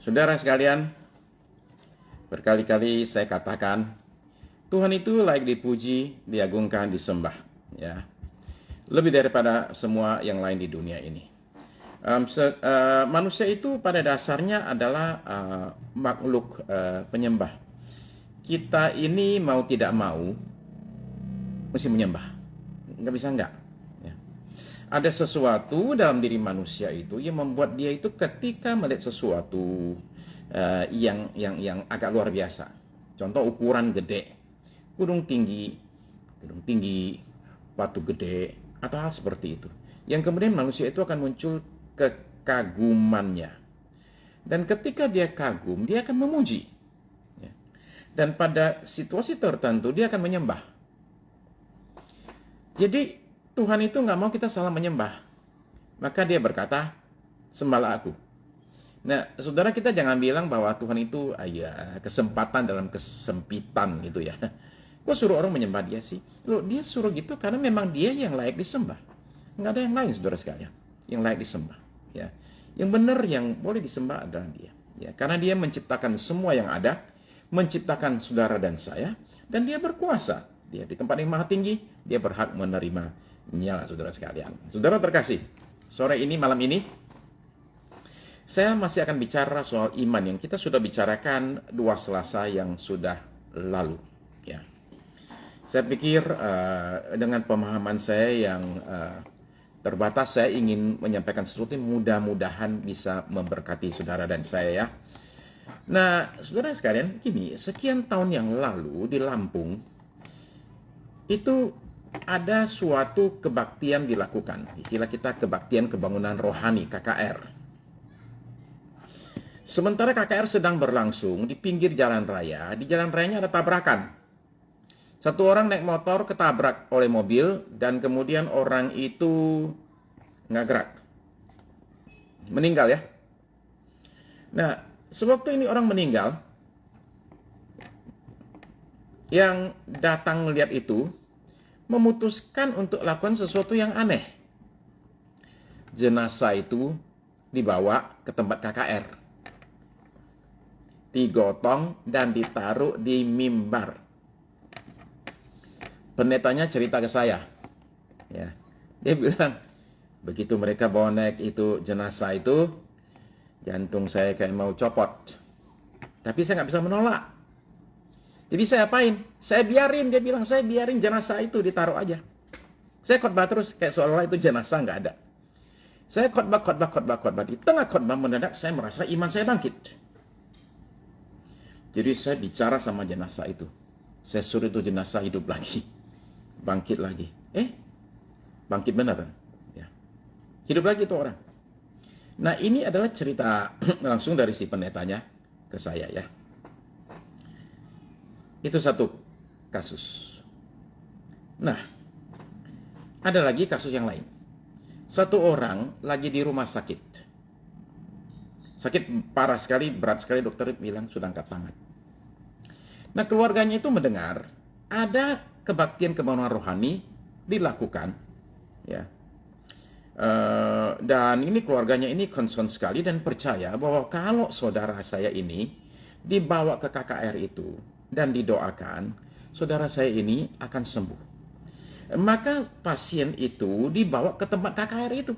Saudara sekalian, berkali-kali saya katakan, Tuhan itu layak dipuji, diagungkan, disembah. Ya, lebih daripada semua yang lain di dunia ini. Manusia itu pada dasarnya adalah makhluk penyembah. Kita ini mau tidak mau mesti menyembah. Nggak bisa nggak. Ya. Ada sesuatu dalam diri manusia itu yang membuat dia itu ketika melihat sesuatu yang agak luar biasa. Contoh ukuran gede, gunung tinggi, batu gede, atau hal seperti itu. Yang kemudian manusia itu akan muncul kekagumannya. Dan ketika dia kagum, dia akan memuji. Ya. Dan pada situasi tertentu, dia akan menyembah. Jadi, Tuhan itu nggak mau kita salah menyembah. Maka dia berkata, sembahlah aku. Nah, saudara, kita jangan bilang bahwa Tuhan itu kesempatan dalam kesempitan gitu ya. Kok suruh orang menyembah dia sih? Loh, dia suruh gitu karena memang dia yang layak disembah. Nggak ada yang lain, saudara sekalian, yang layak disembah. Ya, yang benar, yang boleh disembah adalah dia. Ya, karena dia menciptakan semua yang ada, menciptakan saudara dan saya, dan dia berkuasa. Dia di tempat yang maha tinggi, dia berhak menerima nyala, saudara sekalian. Saudara terkasih, sore ini, malam ini, saya masih akan bicara soal iman yang kita sudah bicarakan 2 Selasa yang sudah lalu. Ya. Saya pikir dengan pemahaman saya yang terbatas, saya ingin menyampaikan sesuatu yang mudah-mudahan bisa memberkati saudara dan saya ya. Nah, saudara sekalian, gini, sekian tahun yang lalu di Lampung, itu ada suatu kebaktian dilakukan. Istilah kita kebaktian kebangunan rohani, KKR. Sementara KKR sedang berlangsung di pinggir jalan raya, di jalan rayanya ada tabrakan. Satu orang naik motor ketabrak oleh mobil dan kemudian orang itu nggak gerak. Meninggal ya. Nah, sewaktu ini orang meninggal, yang datang melihat itu memutuskan untuk lakukan sesuatu yang aneh. Jenazah itu dibawa ke tempat KKR, digotong dan ditaruh di mimbar. Pendetanya cerita ke saya, ya, dia bilang begitu mereka bawa naik itu jenazah itu, jantung saya kayak mau copot, tapi saya nggak bisa menolak. Jadi saya apain? Saya biarin, dia bilang, saya biarin jenazah itu ditaruh aja. Saya khotbah terus, kayak seolah-olah itu jenazah nggak ada. Saya khotbah. Di tengah khotbah mendadak saya merasa iman saya bangkit. Jadi saya bicara sama jenazah itu. Saya suruh itu jenazah hidup lagi. Bangkit lagi. Bangkit benar. Ya. Hidup lagi itu orang. Nah, ini adalah cerita langsung dari si pendetanya ke saya ya. Itu satu kasus. Nah, ada lagi kasus yang lain. Satu orang lagi di rumah sakit. Sakit parah sekali, berat sekali, dokter bilang sudah angkat tangan. Nah, keluarganya itu mendengar ada kebaktian kebangunan rohani dilakukan. Ya. Dan ini keluarganya ini concern sekali dan percaya bahwa kalau saudara saya ini dibawa ke KKR itu dan didoakan, saudara saya ini akan sembuh. Maka pasien itu dibawa ke tempat KKR itu.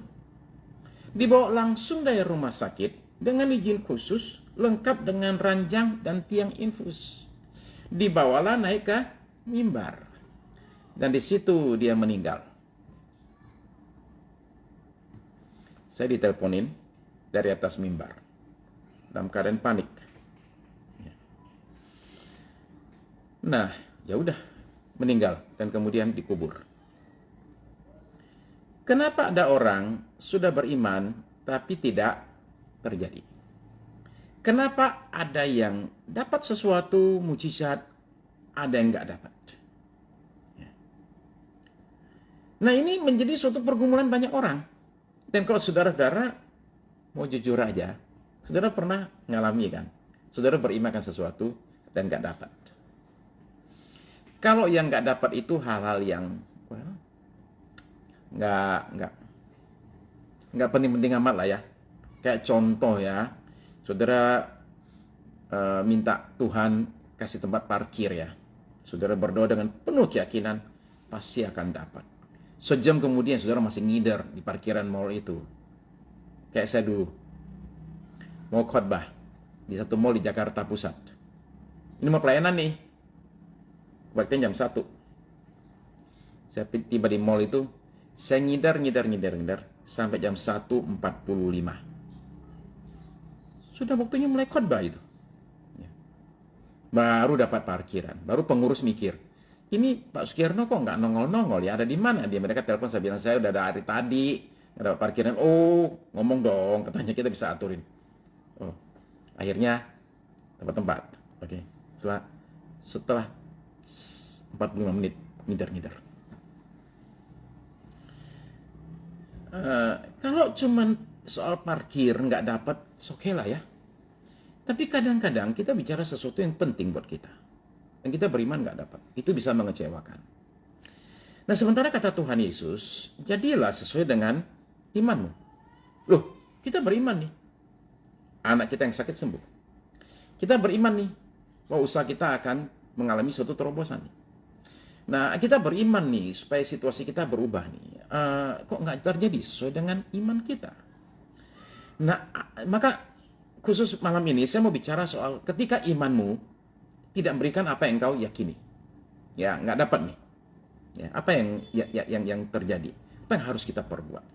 Dibawa langsung dari rumah sakit dengan izin khusus, lengkap dengan ranjang dan tiang infus. Dibawalah naik ke mimbar. Dan di situ dia meninggal. Saya diteleponin dari atas mimbar dalam keadaan panik. Nah, ya udah, meninggal dan kemudian dikubur. Kenapa ada orang sudah beriman tapi tidak terjadi? Kenapa ada yang dapat sesuatu mujizat, ada yang nggak dapat? Nah, ini menjadi suatu pergumulan banyak orang. Dan kalau saudara-saudara mau jujur aja, saudara pernah ngalami kan? Saudara beriman kan sesuatu dan nggak dapat. Kalau yang nggak dapat itu hal-hal yang nggak penting-penting amat lah ya. Kayak contoh ya, Saudara minta Tuhan kasih tempat parkir ya. Saudara berdoa dengan penuh keyakinan, pasti akan dapat. Sejam kemudian saudara masih ngider di parkiran mall itu. Kayak saya dulu, mau khotbah di satu mall di Jakarta Pusat. Ini mau pelayanan nih, waktunya jam 1. Saya tiba di mall itu, saya ngidar sampai jam 1.45. Sudah waktunya mulai khotbah itu. Baru dapat parkiran, baru pengurus mikir, ini Pak Sukirno kok nggak nongol-nongol ya, ada di mana dia? Mereka telepon, saya bilang saya udah ada hari tadi, ada parkiran. Oh, ngomong dong, katanya kita bisa aturin. Oh, akhirnya dapat tempat. Oke, setelah 45 menit ngidar. Kalau cuman soal parkir nggak dapat, oke lah ya. Tapi kadang-kadang kita bicara sesuatu yang penting buat kita. Dan kita beriman nggak dapat. Itu bisa mengecewakan. Nah, sementara kata Tuhan Yesus, jadilah sesuai dengan imanmu. Loh, kita beriman nih. Anak kita yang sakit sembuh. Kita beriman nih, bahwa usaha kita akan mengalami suatu terobosan nih. Nah, kita beriman nih, supaya situasi kita berubah nih. Kok nggak terjadi sesuai dengan iman kita? Nah, maka khusus malam ini saya mau bicara soal ketika imanmu tidak memberikan apa yang kau yakini. Ya, nggak dapat nih. Ya, apa yang terjadi? Apa yang harus kita perbuat?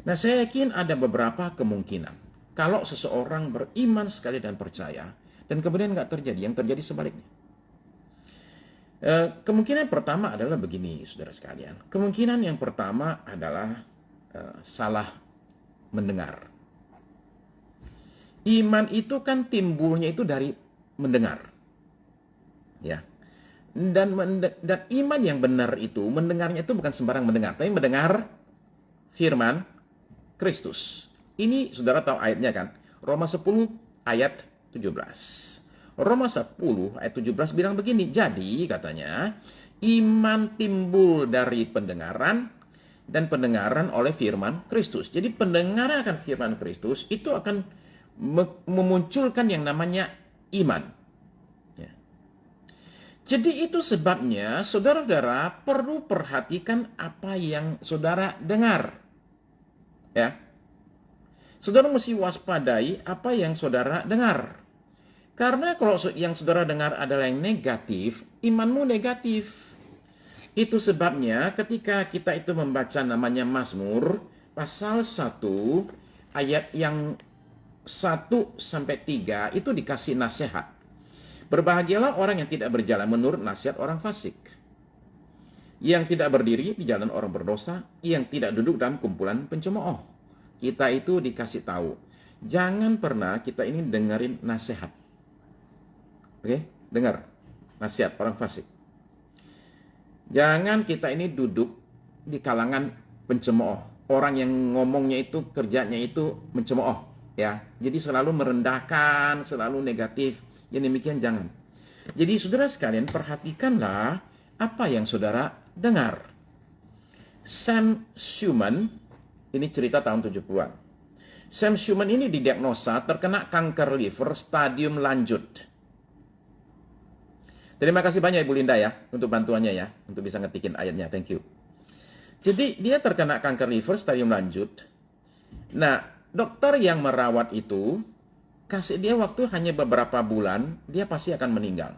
Nah, saya yakin ada beberapa kemungkinan. Kalau seseorang beriman sekali dan percaya, dan kemudian nggak terjadi, yang terjadi sebaliknya. Kemungkinan pertama adalah begini, saudara sekalian. Kemungkinan yang pertama adalah salah mendengar. Iman itu kan timbulnya itu dari mendengar. Ya. Dan iman yang benar itu, mendengarnya itu bukan sembarang mendengar, tapi mendengar firman Kristus. Ini saudara tahu ayatnya kan? Roma 10 ayat 17. Roma 10 ayat 17 bilang begini, jadi katanya, iman timbul dari pendengaran, dan pendengaran oleh firman Kristus. Jadi pendengaran akan firman Kristus itu akan memunculkan yang namanya iman. Ya. Jadi itu sebabnya saudara-saudara perlu perhatikan apa yang saudara dengar. Ya. Saudara mesti waspadai apa yang saudara dengar. Karena kalau yang saudara dengar adalah yang negatif, imanmu negatif. Itu sebabnya ketika kita itu membaca namanya Mazmur pasal 1 ayat yang 1-3 itu dikasih nasihat. Berbahagialah orang yang tidak berjalan menurut nasihat orang fasik, yang tidak berdiri di jalan orang berdosa, yang tidak duduk dalam kumpulan pencemooh. Kita itu dikasih tahu, jangan pernah kita ini dengerin nasihat. Oke, dengar nasihat orang fasik. Jangan kita ini duduk di kalangan pencemooh, orang yang ngomongnya itu, kerjanya itu mencemooh. Ya, jadi selalu merendahkan, selalu negatif. Yang demikian jangan. Jadi saudara sekalian, perhatikanlah apa yang saudara dengar. Sam Schumann, ini cerita tahun 70-an. Sam Schumann ini didiagnosa terkena kanker liver stadium lanjut. Terima kasih banyak Ibu Linda ya, untuk bantuannya ya, untuk bisa ngetikin ayatnya, thank you. Jadi dia terkena kanker liver stadium lanjut. Nah, dokter yang merawat itu kasih dia waktu hanya beberapa bulan, dia pasti akan meninggal.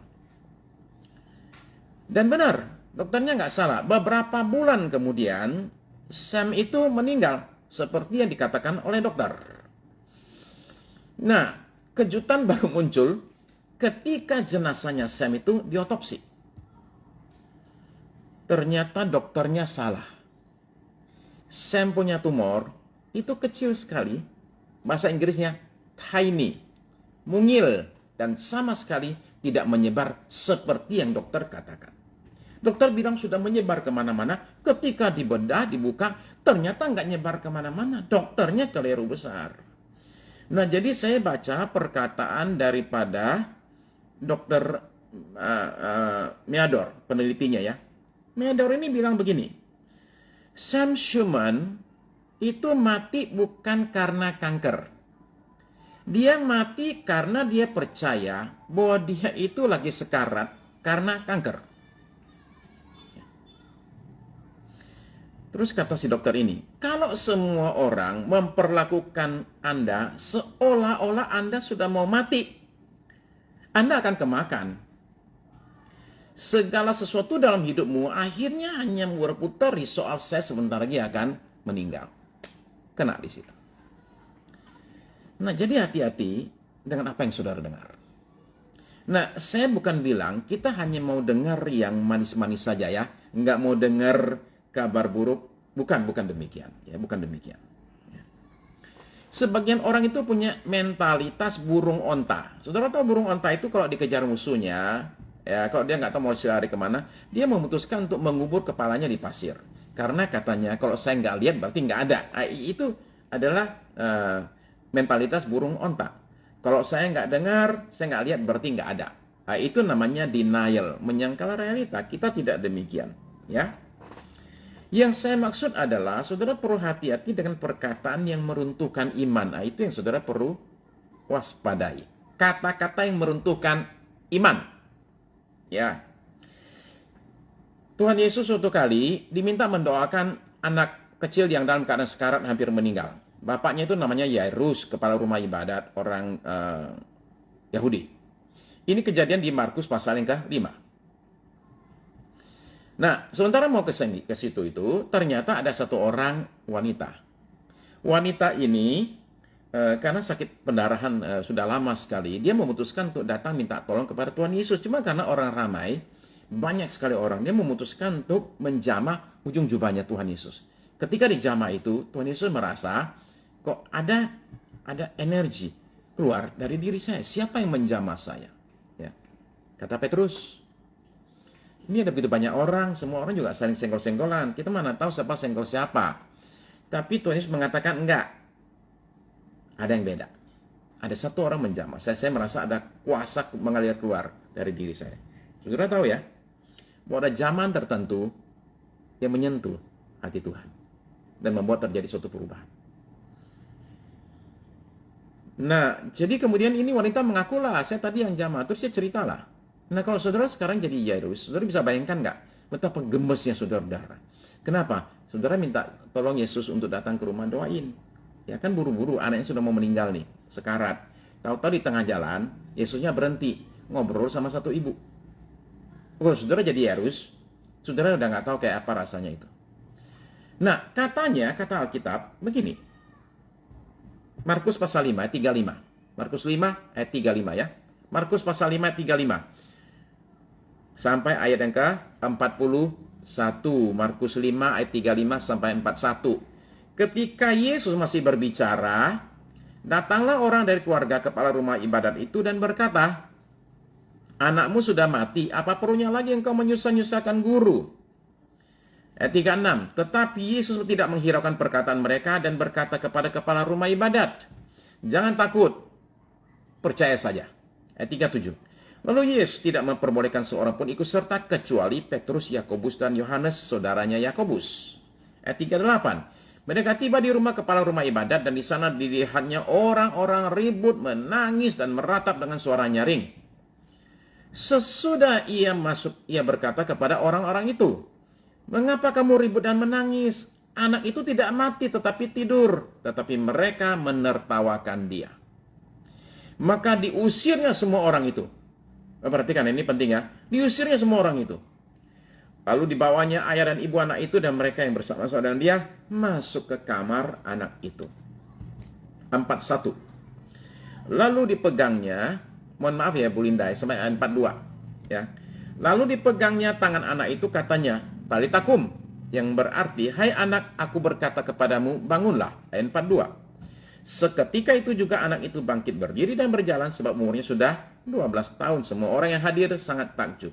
Dan benar, dokternya nggak salah. Beberapa bulan kemudian, Sam itu meninggal, seperti yang dikatakan oleh dokter. Nah, kejutan baru muncul ketika jenazahnya Sam itu diotopsi. Ternyata dokternya salah. Sam punya tumor, itu kecil sekali, bahasa Inggrisnya tiny, mungil, dan sama sekali tidak menyebar seperti yang dokter katakan. Dokter bilang sudah menyebar kemana-mana, ketika dibedah, dibuka, ternyata nggak nyebar kemana-mana. Dokternya keliru besar. Nah, jadi saya baca perkataan daripada dokter Meador, penelitinya ya. Meador ini bilang begini, Sam Schumann itu mati bukan karena kanker. Dia mati karena dia percaya bahwa dia itu lagi sekarat karena kanker. Terus kata si dokter ini, kalau semua orang memperlakukan Anda seolah-olah Anda sudah mau mati, Anda akan kemakan. Segala sesuatu dalam hidupmu akhirnya hanya berputar di soal saya sebentar lagi akan meninggal. Kena di situ. Nah, jadi hati-hati dengan apa yang saudara dengar. Nah, saya bukan bilang kita hanya mau dengar yang manis-manis saja ya. Nggak mau dengar kabar buruk. Bukan demikian. Ya, bukan demikian. Ya. Sebagian orang itu punya mentalitas burung onta. Saudara tahu burung onta itu kalau dikejar musuhnya, ya kalau dia nggak tahu mau lari kemana, dia memutuskan untuk mengubur kepalanya di pasir. Karena katanya kalau saya nggak lihat berarti nggak ada. Itu adalah mentalitas burung onta. Kalau saya nggak dengar, saya nggak lihat berarti nggak ada. Itu namanya denial, menyangkal realita. Kita tidak demikian, ya. Yang saya maksud adalah saudara perlu hati-hati dengan perkataan yang meruntuhkan iman. Itu yang saudara perlu waspadai. Kata-kata yang meruntuhkan iman, ya. Tuhan Yesus suatu kali diminta mendoakan anak kecil yang dalam keadaan sekarat hampir meninggal. Bapaknya itu namanya Yairus, kepala rumah ibadat orang Yahudi. Ini kejadian di Markus pasal yang ke-5. Nah, sementara mau ke situ itu, ternyata ada satu orang wanita. Wanita ini, karena sakit pendarahan sudah lama sekali, dia memutuskan untuk datang minta tolong kepada Tuhan Yesus. Cuma karena orang ramai, banyak sekali orang, dia memutuskan untuk menjamah ujung jubahnya Tuhan Yesus. Ketika dijamah itu, Tuhan Yesus merasa, kok ada energi keluar dari diri saya. Siapa yang menjamah saya? Ya. Kata Petrus, ini ada begitu banyak orang, semua orang juga saling senggol-senggolan. Kita mana tahu siapa senggol siapa. Tapi Tuhan Yesus mengatakan enggak. Ada yang beda. Ada satu orang menjamah. Saya merasa ada kuasa mengalir keluar dari diri saya. Saudara tahu ya, bahwa ada zaman tertentu yang menyentuh hati Tuhan dan membuat terjadi suatu perubahan. Nah, jadi kemudian ini wanita mengakulah, saya tadi yang jamah. Terus dia ceritalah. Nah, kalau saudara sekarang jadi Yairus, saudara bisa bayangkan nggak betapa gemesnya saudara. Kenapa? Saudara minta tolong Yesus untuk datang ke rumah doain. Ya kan buru-buru, anaknya sudah mau meninggal nih, sekarat. Tahu-tahu di tengah jalan, Yesusnya berhenti, ngobrol sama satu ibu. Kalau saudara jadi Yairus, saudara udah nggak tahu kayak apa rasanya itu. Nah, katanya, kata Alkitab, begini. Markus pasal 5 ayat 35. Markus 5 ayat 35 ya. Markus pasal 5 ayat 35. Sampai ayat yang ke-41. Markus 5 ayat 35 sampai 41. Ketika Yesus masih berbicara, datanglah orang dari keluarga kepala rumah ibadat itu dan berkata, anakmu sudah mati, apa perlunya lagi engkau menyusah-nyusahkan guru? Ayat 36, tetapi Yesus tidak menghiraukan perkataan mereka dan berkata kepada kepala rumah ibadat, jangan takut, percaya saja. Ayat 37, lalu Yesus tidak memperbolehkan seorang pun ikut serta kecuali Petrus, Yakobus, dan Yohanes, saudaranya Yakobus. Ayat 38, mereka tiba di rumah kepala rumah ibadat dan di sana dilihatnya orang-orang ribut, menangis, dan meratap dengan suara nyaring. Sesudah ia masuk, ia berkata kepada orang-orang itu, mengapa kamu ribut dan menangis? Anak itu tidak mati tetapi tidur. Tetapi mereka menertawakan dia. Maka diusirnya semua orang itu. Perhatikan ini penting ya. Diusirnya semua orang itu. Lalu dibawanya ayah dan ibu anak itu dan mereka yang bersama-sama dengan dia masuk ke kamar anak itu. 41. Lalu dipegangnya, mohon maaf ya Bu Linda, sampai 42 ya. Lalu dipegangnya tangan anak itu, katanya, talitakum, yang berarti, hai anak, aku berkata kepadamu, bangunlah. Ayat 42. Seketika itu juga anak itu bangkit berdiri dan berjalan, sebab umurnya sudah 12 tahun. Semua orang yang hadir sangat takjub.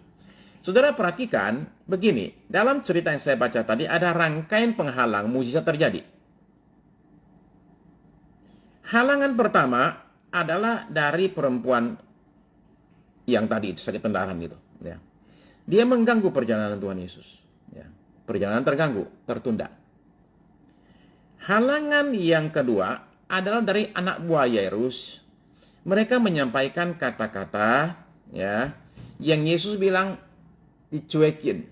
Saudara perhatikan, begini, dalam cerita yang saya baca tadi, ada rangkaian penghalang mujizat terjadi. Halangan pertama adalah dari perempuan yang tadi itu, sakit pendarahan itu. Ya. Dia mengganggu perjalanan Tuhan Yesus. Ya. Perjalanan terganggu, tertunda. Halangan yang kedua adalah dari anak buah Yairus Mereka menyampaikan kata-kata ya yang Yesus bilang dicuekin,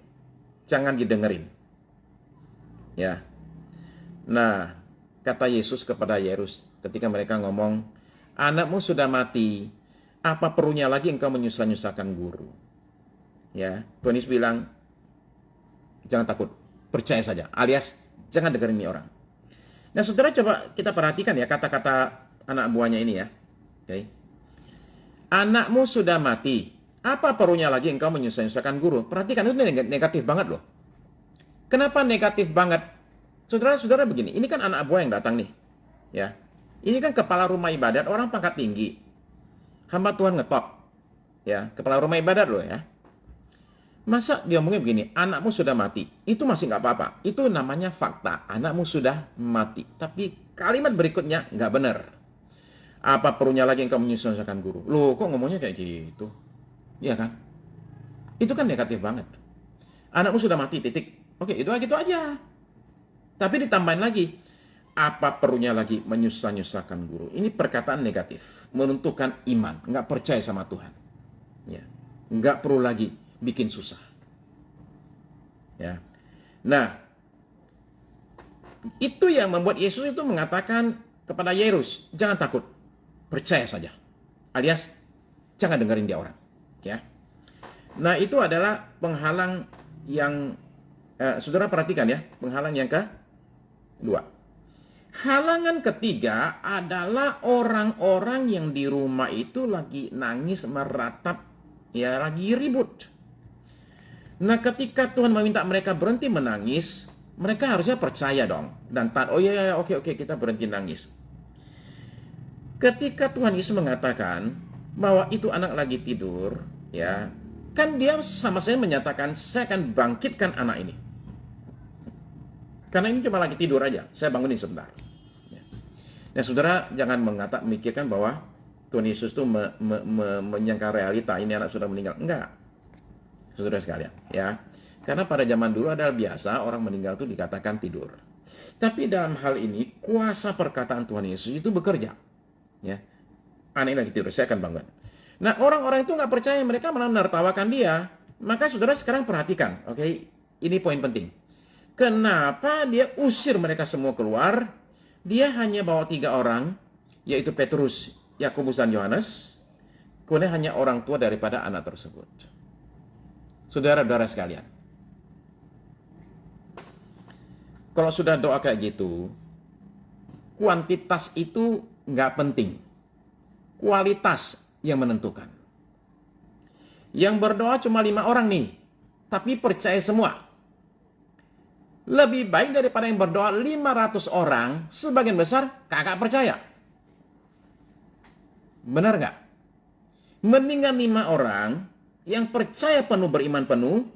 jangan didengerin. Ya. Nah, kata Yesus kepada Yairus ketika mereka ngomong, anakmu sudah mati, apa perlunya lagi engkau menyusah-nyusahkan guru? Ya, Tuhan Yesus bilang, jangan takut, percaya saja, alias jangan dengerin ini orang. Nah, saudara coba kita perhatikan ya kata-kata anak buahnya ini ya. Oke. Anakmu sudah mati, apa perlunya lagi engkau menyusah-nyusahkan guru? Perhatikan, itu negatif banget loh. Kenapa negatif banget? Saudara-saudara begini, ini kan anak buah yang datang nih. Ya. Ini kan kepala rumah ibadat, orang pangkat tinggi. Hamba Tuhan ngetop. Ya, kepala rumah ibadat loh ya. Masa dia ngomongnya begini, anakmu sudah mati. Itu masih nggak apa-apa. Itu namanya fakta. Anakmu sudah mati. Tapi kalimat berikutnya nggak benar. Apa perlunya lagi engkau menyusahkan guru? Loh, kok ngomongnya kayak gitu? Iya kan? Itu kan negatif banget. Anakmu sudah mati, titik. Oke, itu aja. Tapi ditambahin lagi. Apa perlunya lagi menyusah-nyusahkan guru? Ini perkataan negatif. Menentukan iman. Nggak percaya sama Tuhan. Ya. Nggak perlu lagi bikin susah. Ya. Nah, itu yang membuat Yesus itu mengatakan kepada Yairus, jangan takut, percaya saja. Alias, jangan dengerin dia orang. Ya. Nah, itu adalah penghalang yang, saudara perhatikan ya, penghalang yang kedua. Halangan ketiga adalah orang-orang yang di rumah itu lagi nangis meratap, ya lagi ribut. Nah, ketika Tuhan meminta mereka berhenti menangis, mereka harusnya percaya dong. Dan taat, oh iya, oke, kita berhenti nangis. Ketika Tuhan Yesus mengatakan bahwa itu anak lagi tidur, ya, kan dia sama saya menyatakan, saya akan bangkitkan anak ini. Karena ini cuma lagi tidur aja, saya bangunin sebentar. Ya. Nah, saudara jangan memikirkan bahwa Tuhan Yesus itu menyangka realita, ini anak sudah meninggal. Enggak. Saudara sekalian, ya. Karena pada zaman dulu adalah biasa orang meninggal itu dikatakan tidur. Tapi dalam hal ini kuasa perkataan Tuhan Yesus itu bekerja. Ya. Anak lagi tidur, saya akan bangun. Nah, orang-orang itu nggak percaya, mereka malah menertawakan dia. Maka saudara sekarang perhatikan, oke? Ini poin penting. Kenapa dia usir mereka semua keluar? Dia hanya bawa 3 orang, yaitu Petrus, Yakobus, dan Yohanes. Kemudian hanya orang tua daripada anak tersebut. Saudara-saudara sekalian, kalau sudah doa kayak gitu, kuantitas itu nggak penting. Kualitas yang menentukan. Yang berdoa cuma 5 orang nih, tapi percaya semua. Lebih baik daripada yang berdoa 500 orang, sebagian besar kagak percaya. Benar nggak? Mendingan 5 orang yang percaya penuh, beriman penuh,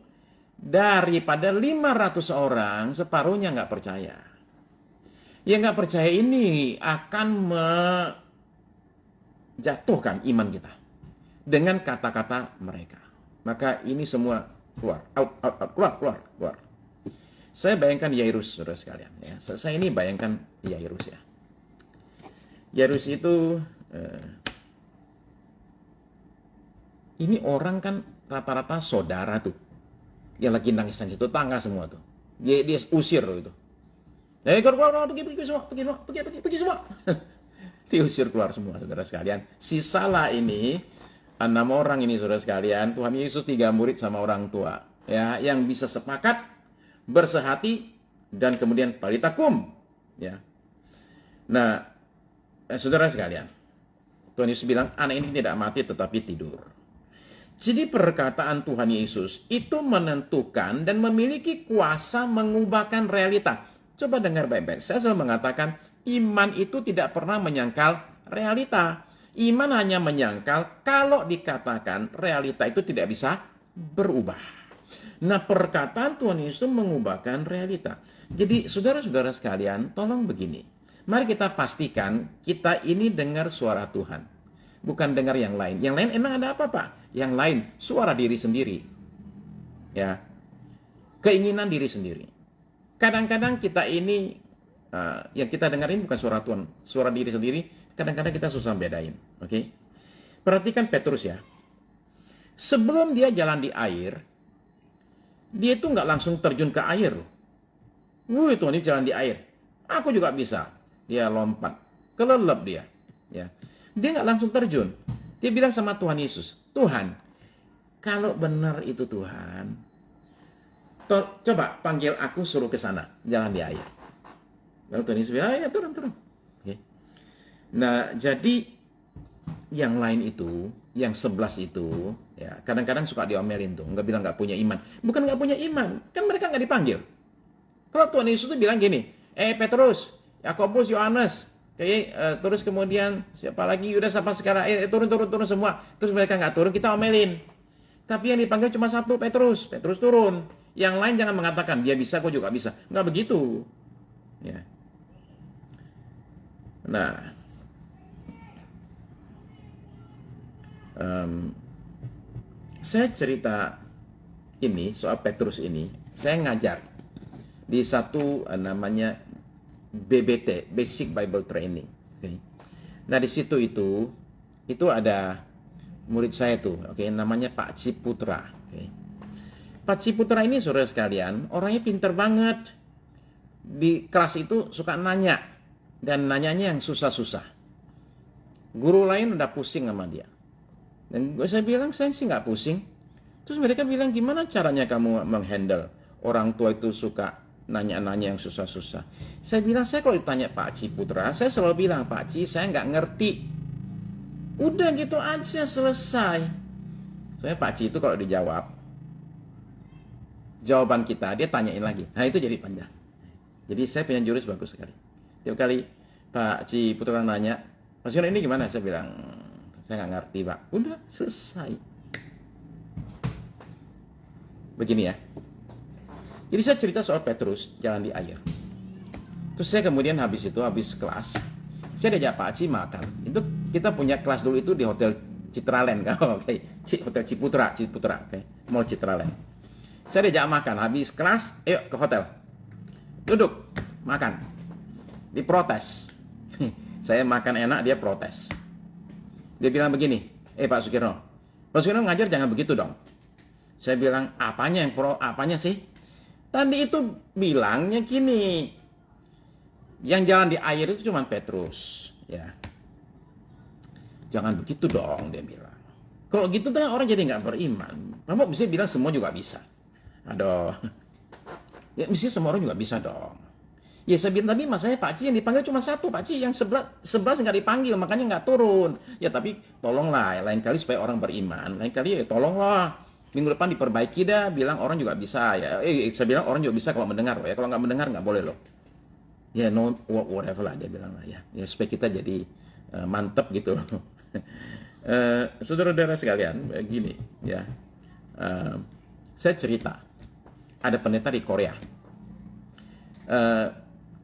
daripada 500 orang separuhnya nggak percaya. Yang nggak percaya ini akan menjatuhkan iman kita dengan kata-kata mereka. Maka ini semua keluar, keluar. Saya bayangkan Yairus, saudara sekalian. Ya. Saya ini bayangkan Yairus ya. Yairus itu ini orang kan rata-rata saudara tuh. Yang lagi nangis-nangis itu tangga semua tuh. Dia usir loh itu. Keluar, pergi semua. Diusir keluar semua, saudara sekalian. Sisalah ini 6 orang ini, saudara sekalian. Tuhan Yesus 3 murid sama orang tua. Ya, yang bisa sepakat, bersehati, dan kemudian palitakum. Ya. Nah, saudara sekalian. Tuhan Yesus bilang, anak ini tidak mati tetapi tidur. Jadi perkataan Tuhan Yesus itu menentukan dan memiliki kuasa mengubahkan realita. Coba dengar baik-baik. Saya selalu mengatakan iman itu tidak pernah menyangkal realita. Iman hanya menyangkal kalau dikatakan realita itu tidak bisa berubah. Nah, perkataan Tuhan Yesus mengubahkan realita. Jadi saudara-saudara sekalian, tolong begini. Mari kita pastikan kita ini dengar suara Tuhan. Bukan dengar yang lain. Yang lain emang ada apa, Pak? Yang lain suara diri sendiri. Ya. Keinginan diri sendiri. Kadang-kadang kita ini yang kita dengarin bukan suara Tuhan, suara diri sendiri. Kadang-kadang kita susah bedain. Oke? Perhatikan Petrus ya. Sebelum dia jalan di air, dia itu nggak langsung terjun ke air. Tuhan, ini jalan di air. Aku juga bisa. Dia lompat. Kelelep dia. Ya. Dia nggak langsung terjun. Dia bilang sama Tuhan Yesus, Tuhan, kalau benar itu Tuhan, coba panggil aku suruh ke sana, jalan di air. Lalu Tuhan Yesus bilang, ya turun. Oke. Nah, jadi yang lain itu, yang 11 itu, ya kadang-kadang suka diomelin tuh, nggak bilang nggak punya iman. Bukan nggak punya iman, kan mereka nggak dipanggil. Kalau Tuhan Yesus tuh bilang gini, Petrus, Yakobus, Yohanes, terus kemudian siapa lagi, Yudas apa sekarang, turun semua. Terus mereka nggak turun, kita omelin. Tapi yang dipanggil cuma satu, Petrus turun. Yang lain jangan mengatakan, dia bisa, kok juga bisa. Nggak begitu. Ya. Nah, saya cerita ini, soal Petrus ini, saya ngajar di satu namanya BBT, Basic Bible Training. Okay. Nah, di situ itu ada murid saya tuh, namanya Pak Ciputra. Okay. Pak Ciputra ini, saudara sekalian, orangnya pinter banget. Di kelas itu suka nanya, dan nanyanya yang susah-susah. Guru lain udah pusing sama dia. Dan saya bilang, saya sih nggak pusing. Terus mereka bilang, gimana caranya kamu menghandle orang tua itu suka nanya-nanya yang susah-susah? Saya bilang, saya kalau ditanya Pak Ciputra, saya selalu bilang, Pak Ci, saya nggak ngerti. Udah gitu aja, selesai. Soalnya Pak Ci itu kalau dijawab, jawaban kita, dia tanyain lagi. Nah, itu jadi panjang. Jadi saya punya jurus bagus sekali. Tiap kali Pak Ciputra nanya, Mas Yono ini gimana? Saya bilang, saya nggak ngerti, Pak. Udah, selesai. Begini ya. Jadi saya cerita soal Petrus jalan di air. Terus saya kemudian habis kelas, saya diajak Pak Ci makan. Itu kita punya kelas dulu itu di Hotel Citraland kan. Hotel Ciputra, Mall Citraland. Saya diajak makan, habis kelas, ayo ke hotel. Duduk, makan. Diprotes. Saya makan enak, dia protes. Dia bilang begini, Pak Sukirno ngajar jangan begitu dong. Saya bilang, apanya sih? Tadi itu bilangnya gini, yang jalan di air itu cuma Petrus, ya. Jangan begitu dong, dia bilang. Kalau gitu tuh orang jadi nggak beriman. Kamu bisa bilang semua juga bisa. Aduh, ya mesti semua orang juga bisa dong. Ya saya bilang tadi, masalahnya Pak Ci yang dipanggil cuma satu, Pak Ci yang 11 nggak dipanggil, makanya nggak turun. Ya tapi tolonglah, lain kali supaya orang beriman, lain kali ya tolonglah. Minggu depan diperbaiki dah, bilang orang juga bisa ya. Saya bilang orang juga bisa kalau mendengar ya, kalau nggak mendengar nggak boleh loh. Ya no whatever lah, dia bilang lah ya supaya kita jadi mantep gitu. Saudara-saudara sekalian, gini ya, saya cerita ada pendeta di Korea.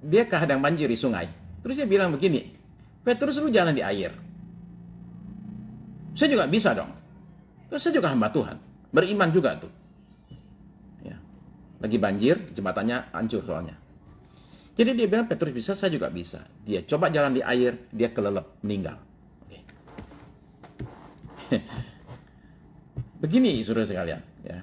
Dia kehadang banjir di sungai. Terus dia bilang begini, Petrus lu jalan di air. Saya juga bisa dong. Terus saya juga hamba Tuhan. Beriman juga tuh. Ya. Lagi banjir, jembatannya hancur soalnya. Jadi dia bilang Petrus bisa, saya juga bisa. Dia coba jalan di air, dia kelelep, meninggal. Oke. Begini saudara sekalian. Ya.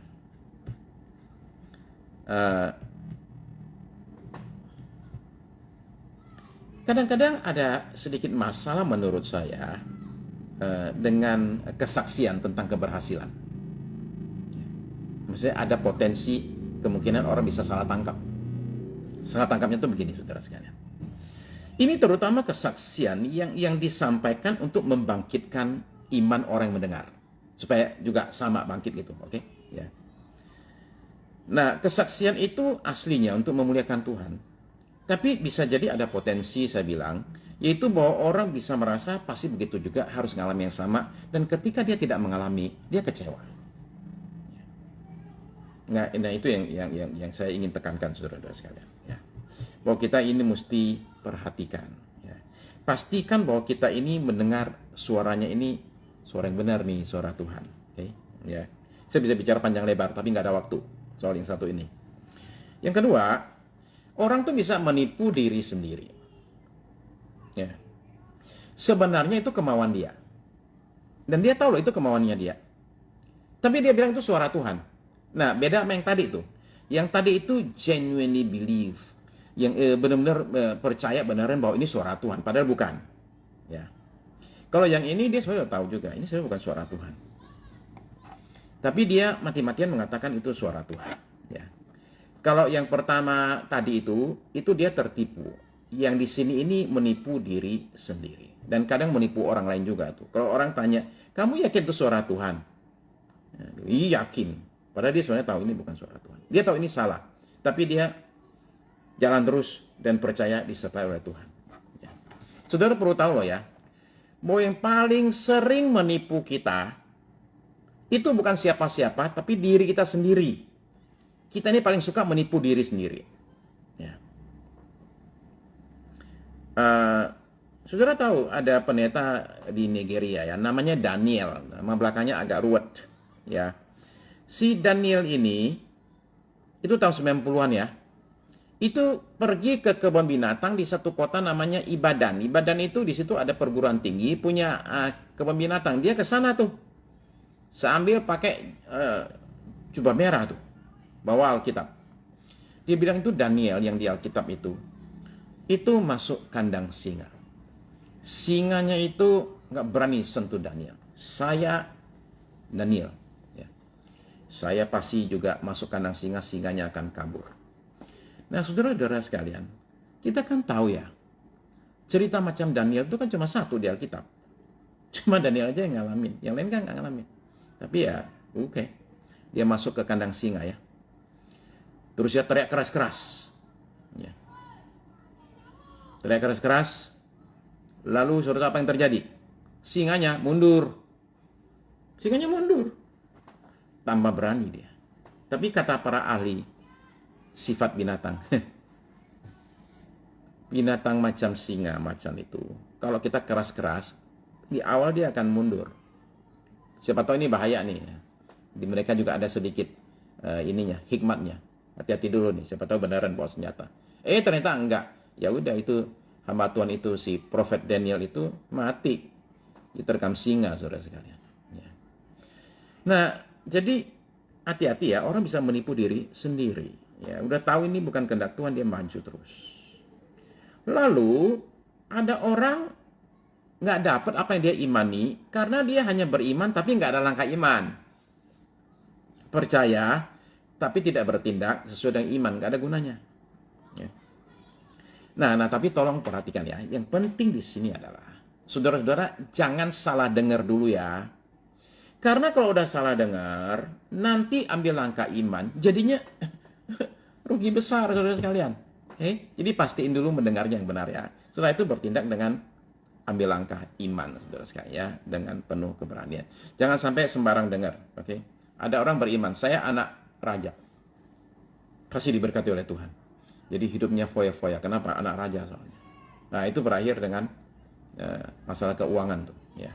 Kadang-kadang ada sedikit masalah menurut saya dengan kesaksian tentang keberhasilan. Maksudnya ada potensi kemungkinan orang bisa salah tangkap. Salah tangkapnya itu begini, saudara sekalian. Ini terutama kesaksian yang disampaikan untuk membangkitkan iman orang yang mendengar, supaya juga sama bangkit gitu, oke? Ya. Nah, kesaksian itu aslinya untuk memuliakan Tuhan. Tapi bisa jadi ada potensi, saya bilang, yaitu bahwa orang bisa merasa pasti begitu juga, harus mengalami yang sama, dan ketika dia tidak mengalami, dia kecewa. Nah itu yang saya ingin tekankan, saudara-saudara sekalian. Ya. Bahwa kita ini mesti perhatikan. Ya. Pastikan bahwa kita ini mendengar suaranya ini suara yang benar nih, suara Tuhan. Okay? Ya. Saya bisa bicara panjang lebar, tapi nggak ada waktu soal yang satu ini. Yang kedua, orang tuh bisa menipu diri sendiri. Ya. Sebenarnya itu kemauan dia. Dan dia tahu loh itu kemauannya dia. Tapi dia bilang itu suara Tuhan. Nah, beda sama yang tadi itu. Yang tadi itu genuinely believe. Yang benar-benar percaya beneran bahwa ini suara Tuhan. Padahal bukan. Ya. Kalau yang ini dia sebenarnya tahu juga. Ini sebenarnya bukan suara Tuhan. Tapi dia mati-matian mengatakan itu suara Tuhan. Ya. Kalau yang pertama tadi itu dia tertipu. Yang di sini ini menipu diri sendiri. Dan kadang menipu orang lain juga tuh. Kalau orang tanya, kamu yakin itu suara Tuhan? Iya yakin. Padahal dia sebenarnya tahu ini bukan suara Tuhan. Dia tahu ini salah. Tapi dia jalan terus dan percaya disertai oleh Tuhan. Ya. Saudara perlu tahu loh ya. Bahwa yang paling sering menipu kita itu bukan siapa-siapa, tapi diri kita sendiri. Kita ini paling suka menipu diri sendiri. Ya. Saudara tahu ada pendeta di Nigeria ya, namanya Daniel. Nama belakangnya agak ruwet. Ya. Si Daniel ini, itu tahun 90-an ya, itu pergi ke kebun binatang di satu kota namanya Ibadan. Ibadan itu di situ ada perguruan tinggi, punya kebun binatang. Dia ke sana tuh. Sambil pakai jubah merah tuh. Bawa Alkitab. Dia bilang itu Daniel yang di Alkitab itu masuk kandang singa. Singanya itu nggak berani sentuh Daniel. Saya Daniel. Ya. Saya pasti juga masuk kandang singa, singanya akan kabur. Nah, saudara-saudara sekalian, kita kan tahu ya, cerita macam Daniel itu kan cuma satu di Alkitab. Cuma Daniel aja yang ngalamin, yang lain kan nggak ngalamin. Tapi ya, oke. Dia masuk ke kandang singa ya. Terus dia teriak keras-keras. Ya. Teriak keras-keras. Lalu saudara apa yang terjadi? Singanya mundur. Singanya mundur. Tambah berani dia. Tapi kata para ahli sifat binatang. Binatang macam singa macam itu. Kalau kita keras-keras, di awal dia akan mundur. Siapa tahu ini bahaya nih. Di mereka juga ada sedikit hikmatnya. Hati-hati dulu nih, siapa tahu beneran bawa senjata. Ternyata enggak. Ya udah itu hamba Tuhan itu si Prophet Daniel itu mati. Diterkam singa, saudara sekalian. Ya. Nah, jadi hati-hati ya, orang bisa menipu diri sendiri. Ya, udah tahu ini bukan kehendak Tuhan, dia maju terus. Lalu ada orang nggak dapat apa yang dia imani karena dia hanya beriman tapi nggak ada langkah iman. Percaya tapi tidak bertindak sesuai dengan iman, nggak ada gunanya. Ya. Nah, tapi tolong perhatikan ya. Yang penting di sini adalah saudara-saudara jangan salah dengar dulu ya. Karena kalau udah salah dengar, nanti ambil langkah iman, jadinya rugi besar saudara sekalian. Jadi pastiin dulu mendengarnya yang benar ya. Setelah itu bertindak dengan ambil langkah iman, saudara sekalian ya, dengan penuh keberanian. Jangan sampai sembarang dengar, oke? Ada orang beriman, saya anak raja, pasti diberkati oleh Tuhan. Jadi hidupnya foya-foya. Kenapa? Anak raja soalnya. Nah, itu berakhir dengan masalah keuangan tuh, ya.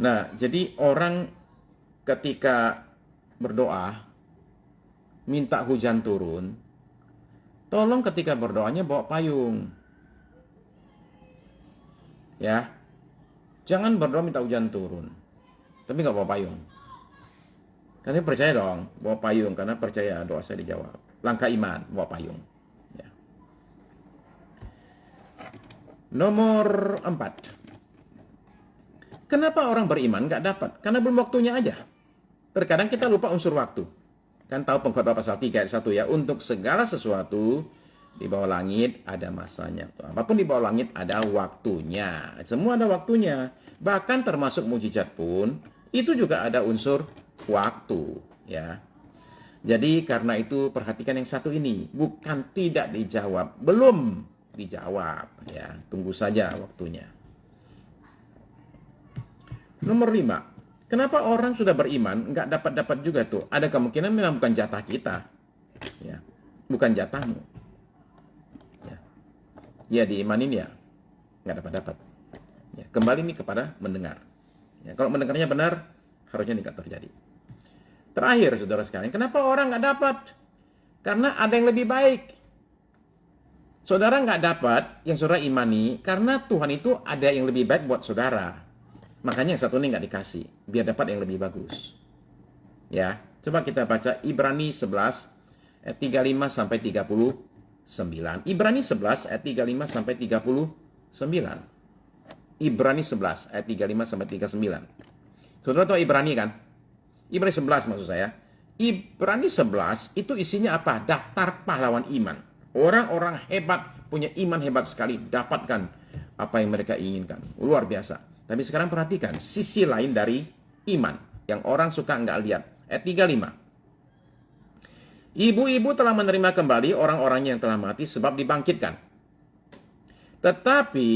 Nah, jadi orang ketika berdoa minta hujan turun, tolong ketika berdoanya bawa payung. Ya, jangan berdoa minta hujan turun, tapi nggak bawa payung. Karena percaya dong, bawa payung karena percaya doa saya dijawab. Langkah iman, bawa payung. Ya. Nomor 4. Kenapa orang beriman nggak dapat? Karena belum waktunya aja. Terkadang kita lupa unsur waktu. Kan tahu Pengkhotbah pasal 3 ayat 1 ya, untuk segala sesuatu di bawah langit ada masanya. Apapun di bawah langit ada waktunya. Semua ada waktunya. Bahkan termasuk mujizat pun itu juga ada unsur waktu, ya. Jadi karena itu perhatikan yang satu ini, bukan tidak dijawab, belum dijawab, ya. Tunggu saja waktunya. Nomor 5. Kenapa orang sudah beriman nggak dapat juga tuh? Ada kemungkinan memang bukan jatah kita, ya. Bukan jatahmu. Ya diimanin ya nggak dapat. Ya, kembali nih kepada mendengar. Ya, kalau mendengarnya benar, harusnya nggak terjadi. Terakhir, saudara sekalian, kenapa orang nggak dapat? Karena ada yang lebih baik. Saudara nggak dapat yang saudara imani karena Tuhan itu ada yang lebih baik buat saudara. Makanya yang satu ini nggak dikasih, biar dapat yang lebih bagus. Ya, coba kita baca Ibrani 11 ayat 35 sampai 39. Ibrani 11 ayat 35 sampai 39. Ibrani 11 ayat 35 sampai 39. Saudara tahu Ibrani kan? Ibrani 11 maksud saya. Ibrani 11 itu isinya apa? Daftar pahlawan iman. Orang-orang hebat, punya iman hebat sekali, dapatkan apa yang mereka inginkan. Luar biasa. Tapi sekarang perhatikan sisi lain dari iman yang orang suka nggak lihat. Ayat 35. Ibu-ibu telah menerima kembali orang-orangnya yang telah mati sebab dibangkitkan. Tetapi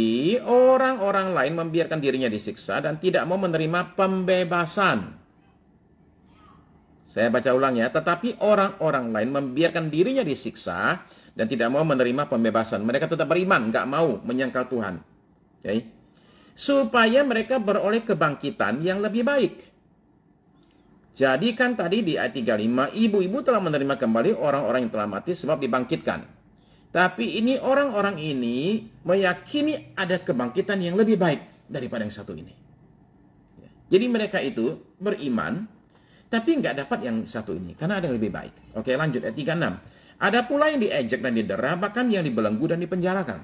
orang-orang lain membiarkan dirinya disiksa dan tidak mau menerima pembebasan. Saya baca ulang ya. Tetapi orang-orang lain membiarkan dirinya disiksa dan tidak mau menerima pembebasan. Mereka tetap beriman, nggak mau menyangkal Tuhan. Okay? Supaya mereka beroleh kebangkitan yang lebih baik. Jadi kan tadi di ayat 35, ibu-ibu telah menerima kembali orang-orang yang telah mati sebab dibangkitkan. Tapi ini orang-orang ini meyakini ada kebangkitan yang lebih baik daripada yang satu ini. Jadi mereka itu beriman, tapi nggak dapat yang satu ini, karena ada yang lebih baik. Oke, lanjut ayat 36. Ada pula yang diejek dan didera, bahkan yang dibelenggu dan dipenjarakan.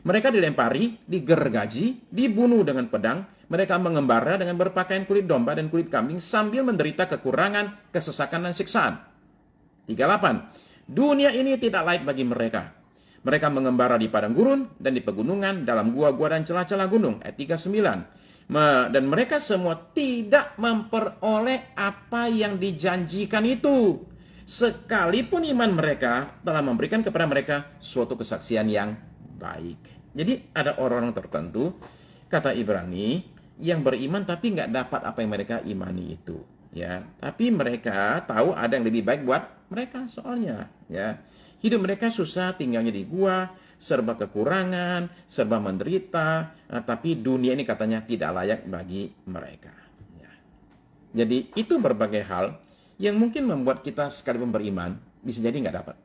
Mereka dilempari, digergaji, dibunuh dengan pedang. Mereka mengembara dengan berpakaian kulit domba dan kulit kambing sambil menderita kekurangan, kesesakan, dan siksaan. 38. Dunia ini tidak layak bagi mereka. Mereka mengembara di padang gurun dan di pegunungan, dalam gua-gua dan celah-celah gunung. Ayat 39. Dan mereka semua tidak memperoleh apa yang dijanjikan itu. Sekalipun iman mereka telah memberikan kepada mereka suatu kesaksian yang baik. Jadi ada orang-orang tertentu, kata Ibrani, yang beriman tapi nggak dapat apa yang mereka imani itu. Ya, tapi mereka tahu ada yang lebih baik buat mereka soalnya. Ya, hidup mereka susah, tinggalnya di gua, serba kekurangan, serba menderita, tapi dunia ini katanya tidak layak bagi mereka. Ya. Jadi itu berbagai hal yang mungkin membuat kita sekalipun beriman bisa jadi nggak dapat.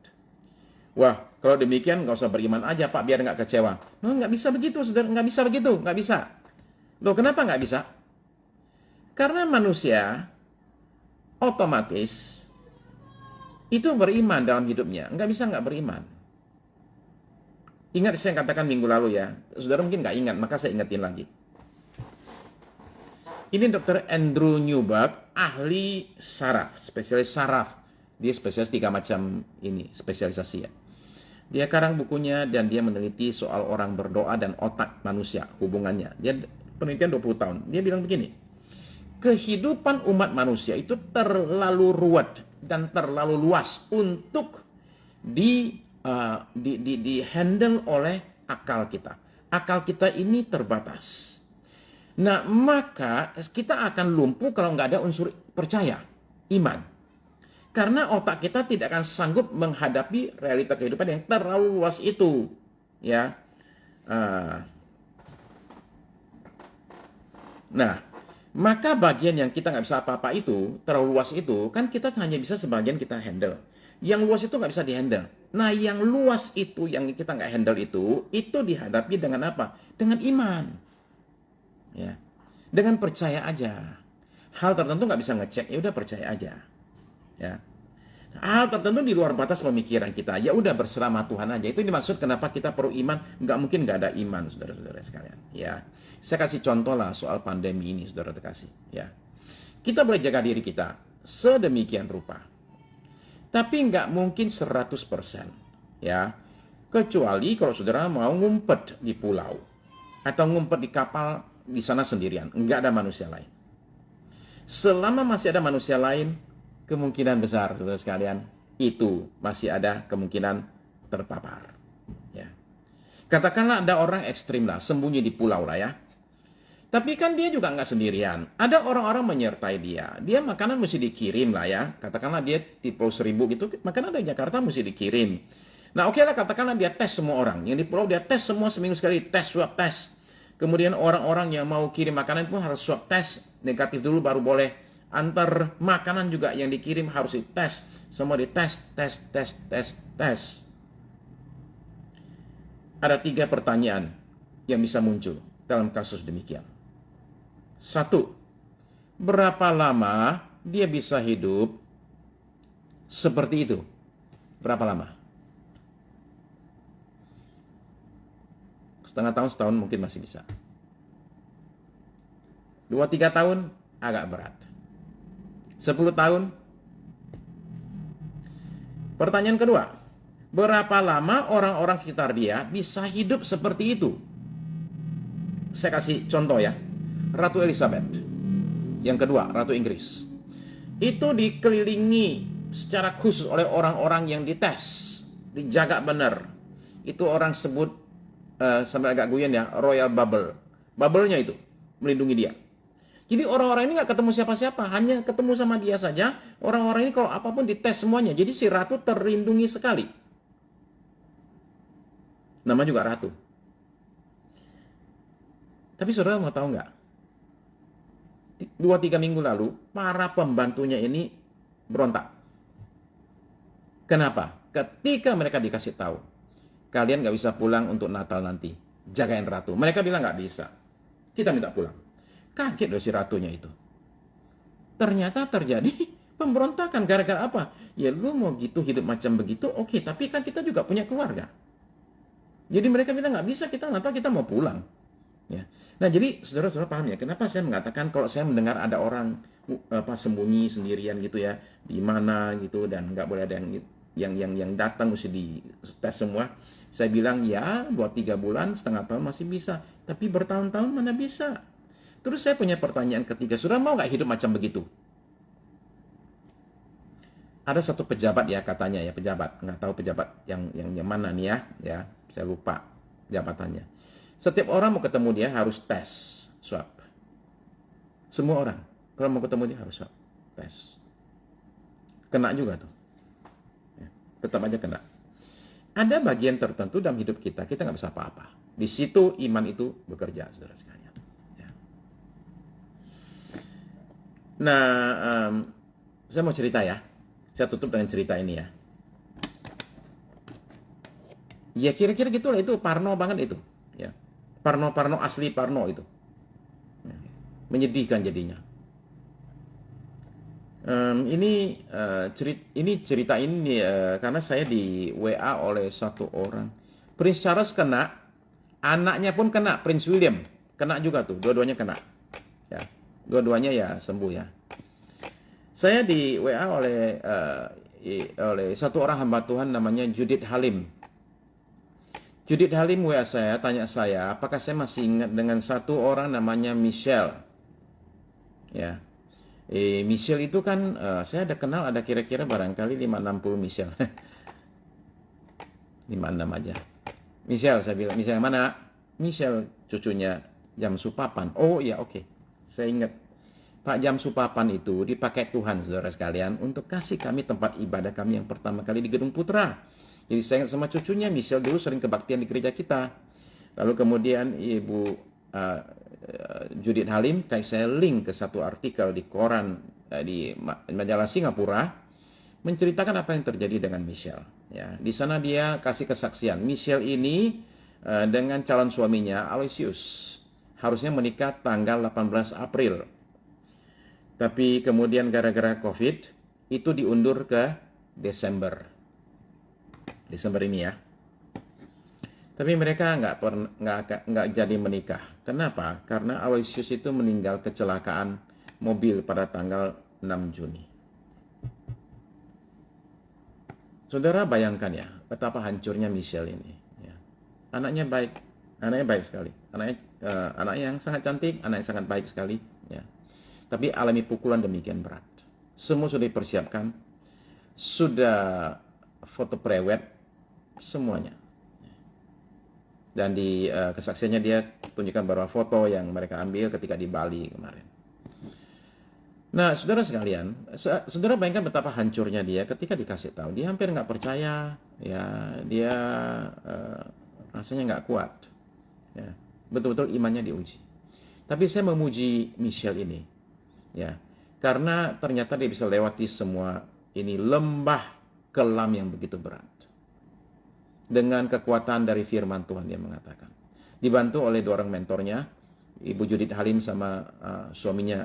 Wah, kalau demikian nggak usah beriman aja Pak, biar nggak kecewa. No, nggak bisa begitu, saudara, nggak bisa begitu, nggak bisa. Loh, kenapa nggak bisa? Karena manusia otomatis itu beriman dalam hidupnya, nggak bisa nggak beriman. Ingat saya katakan minggu lalu ya, saudara mungkin nggak ingat, maka saya ingetin lagi. Ini Dr. Andrew Newberg, ahli saraf, spesialis saraf. Dia spesialis 3 macam ini, spesialisasi ya. Dia karang bukunya dan dia meneliti soal orang berdoa dan otak manusia, hubungannya. Dia penelitian 20 tahun. Dia bilang begini, kehidupan umat manusia itu terlalu ruwet dan terlalu luas untuk di-handle oleh akal kita. Akal kita ini terbatas. Nah, maka kita akan lumpuh kalau nggak ada unsur percaya, iman. Karena otak kita tidak akan sanggup menghadapi realita kehidupan yang terlalu luas itu. Ya. Nah, maka bagian yang kita nggak bisa apa-apa itu, terlalu luas itu, kan kita hanya bisa sebagian kita handle. Yang luas itu nggak bisa dihandle. Nah, yang luas itu, yang kita nggak handle itu dihadapi dengan apa? Dengan iman. Ya, dengan percaya aja. Hal tertentu nggak bisa ngecek, ya udah percaya aja. Ya, hal tertentu di luar batas pemikiran kita, ya udah berserah sama Tuhan aja. Itu dimaksud kenapa kita perlu iman. Nggak mungkin nggak ada iman, saudara-saudara sekalian. Ya, saya kasih contoh lah soal pandemi ini, saudara terkasih. Ya, kita boleh jaga diri kita sedemikian rupa, tapi nggak mungkin 100%. Ya, kecuali kalau saudara mau ngumpet di pulau atau ngumpet di kapal di sana sendirian, nggak ada manusia lain. Selama masih ada manusia lain, kemungkinan besar, saudara sekalian, itu masih ada kemungkinan terpapar. Ya. Katakanlah ada orang ekstrim lah, sembunyi di pulau lah ya. Tapi kan dia juga nggak sendirian. Ada orang-orang menyertai dia. Dia makanan mesti dikirim lah ya. Katakanlah dia di Pulau Seribu gitu, makanan dari Jakarta mesti dikirim. Nah oke lah, katakanlah dia tes semua orang. Yang di pulau dia tes semua seminggu sekali, tes, swab tes. Kemudian orang-orang yang mau kirim makanan pun harus swab tes. Negatif dulu baru boleh. Antar makanan juga yang dikirim harus dites. Semua dites, tes. Ada 3 pertanyaan yang bisa muncul dalam kasus demikian. Satu, berapa lama dia bisa hidup seperti itu? Berapa lama? Setengah tahun, setahun mungkin masih bisa. 2-3 tahun agak berat. 10 tahun. Pertanyaan kedua, berapa lama orang-orang sekitar dia bisa hidup seperti itu? Saya kasih contoh ya. Ratu Elizabeth. Yang kedua, Ratu Inggris. Itu dikelilingi secara khusus oleh orang-orang yang dites, dijaga benar. Itu orang sebut, sampai agak guyon ya, royal bubble. Bubble-nya itu melindungi dia. Jadi orang-orang ini nggak ketemu siapa-siapa, hanya ketemu sama dia saja. Orang-orang ini kalau apapun dites semuanya. Jadi si ratu terlindungi sekali. Nama juga ratu. Tapi saudara mau tahu nggak? 2-3 minggu lalu, para pembantunya ini berontak. Kenapa? Ketika mereka dikasih tahu, kalian nggak bisa pulang untuk Natal nanti, jagain ratu. Mereka bilang nggak bisa. Kita minta pulang. Kaget loh si ratunya itu. Ternyata terjadi pemberontakan gara-gara apa? Ya lu mau gitu hidup macam begitu, oke. Tapi kan kita juga punya keluarga. Jadi mereka bilang nggak bisa, kita Natal kita mau pulang. Ya. Nah jadi saudara-saudara paham ya, kenapa saya mengatakan kalau saya mendengar ada orang sembunyi sendirian gitu ya, di mana gitu, dan nggak boleh ada yang datang mesti dites semua. Saya bilang ya 2-3 bulan, setengah tahun masih bisa, tapi bertahun-tahun mana bisa. Terus saya punya pertanyaan ketiga, saudara mau nggak hidup macam begitu? Ada satu pejabat ya katanya ya, pejabat, nggak tahu pejabat yang mana nih ya saya lupa jabatannya. Setiap orang mau ketemu dia harus tes swab. Semua orang kalau mau ketemu dia harus swab tes. Kena juga tuh, ya, tetap aja kena. Ada bagian tertentu dalam hidup kita nggak bisa apa-apa. Di situ iman itu bekerja, saudara sekalian. Ya. Nah, saya mau cerita ya. Saya tutup dengan cerita ini ya. Ya kira-kira gitulah, itu parno banget itu. Ya. Parno asli parno itu. Ya. Menyedihkan jadinya. Ini cerita ini karena saya di WA oleh satu orang. Prince Charles kena, anaknya pun kena, Prince William kena juga tuh, dua-duanya kena. Ya, dua-duanya ya sembuh ya. Saya di WA oleh satu orang hamba Tuhan namanya Judith Halim. Judith Halim WA saya, tanya saya, apakah saya masih ingat dengan satu orang namanya Michelle. Ya. Michelle itu kan, saya ada kenal, ada kira-kira barangkali 560 Michelle. 56 aja. Michelle, saya bilang, Michelle mana? Michelle, cucunya Jam Supapan. Oh iya, oke. Saya ingat. Pak Jam Supapan itu dipakai Tuhan, saudara sekalian, untuk kasih kami tempat ibadah kami yang pertama kali di Gedung Putra. Jadi saya ingat sama cucunya, Michelle dulu sering kebaktian di gereja kita. Lalu kemudian Ibu Judith Halim, kayak saya link ke satu artikel di koran, di majalah Singapura, menceritakan apa yang terjadi dengan Michelle. Ya, di sana dia kasih kesaksian. Michelle ini dengan calon suaminya, Aloysius, harusnya menikah tanggal 18 April. Tapi kemudian gara-gara COVID, itu diundur ke Desember. Desember ini ya. Tapi mereka nggak jadi menikah. Kenapa? Karena Aloysius itu meninggal kecelakaan mobil pada tanggal 6 Juni. Saudara bayangkan ya, betapa hancurnya Michelle ini. Ya. Anaknya baik sekali. Anaknya yang sangat cantik, anak yang sangat baik sekali. Ya. Tapi alami pukulan demikian berat. Semua sudah dipersiapkan, sudah foto prewed, semuanya. Dan di kesaksiannya dia tunjukkan beberapa foto yang mereka ambil ketika di Bali kemarin. Nah, saudara sekalian, saudara bayangkan betapa hancurnya dia ketika dikasih tahu. Dia hampir nggak percaya, ya, dia rasanya nggak kuat. Ya, betul-betul imannya diuji. Tapi saya memuji Michelle ini, ya, karena ternyata dia bisa lewati semua ini lembah kelam yang begitu berat. Dengan kekuatan dari firman Tuhan, dia mengatakan. Dibantu oleh dua orang mentornya, Ibu Judith Halim sama suaminya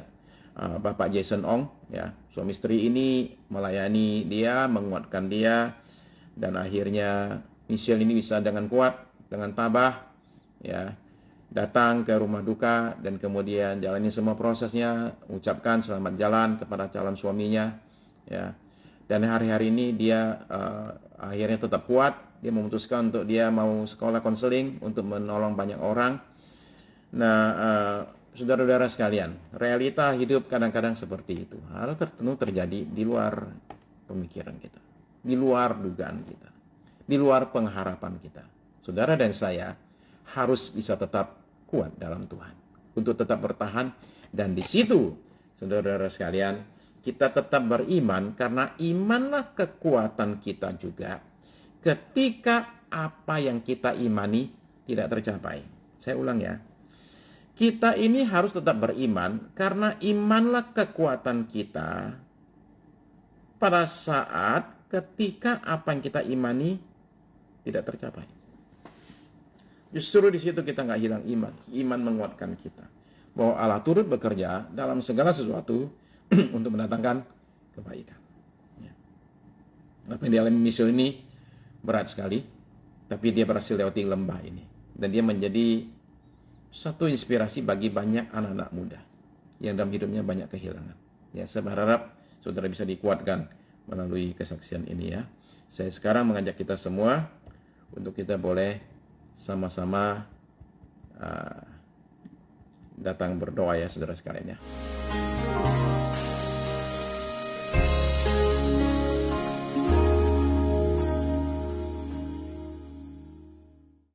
Bapak Jason Ong, ya. Suami istri ini melayani dia, menguatkan dia, dan akhirnya Michelle ini bisa dengan kuat, dengan tabah, ya, datang ke rumah duka dan kemudian jalani semua prosesnya, ucapkan selamat jalan kepada calon suaminya, ya. Dan hari-hari ini dia akhirnya tetap kuat. Dia memutuskan untuk dia mau sekolah konseling untuk menolong banyak orang. Nah, saudara-saudara sekalian, realita hidup kadang-kadang seperti itu. Hal tertentu terjadi di luar pemikiran kita, di luar dugaan kita, di luar pengharapan kita. Saudara dan saya harus bisa tetap kuat dalam Tuhan, untuk tetap bertahan. Dan di situ, saudara-saudara sekalian, kita tetap beriman, karena imanlah kekuatan kita juga ketika apa yang kita imani tidak tercapai. Saya ulang ya. Kita ini harus tetap beriman, karena imanlah kekuatan kita pada saat ketika apa yang kita imani tidak tercapai. Justru di situ kita nggak hilang iman. Iman menguatkan kita bahwa Allah turut bekerja dalam segala sesuatu untuk mendatangkan kebaikan. Ya. Apa yang dialami Michelle ini berat sekali, tapi dia berhasil lewati lembah ini. Dan dia menjadi satu inspirasi bagi banyak anak-anak muda yang dalam hidupnya banyak kehilangan. Ya, saya berharap saudara bisa dikuatkan melalui kesaksian ini ya. Saya sekarang mengajak kita semua untuk kita boleh sama-sama datang berdoa ya saudara sekalian ya.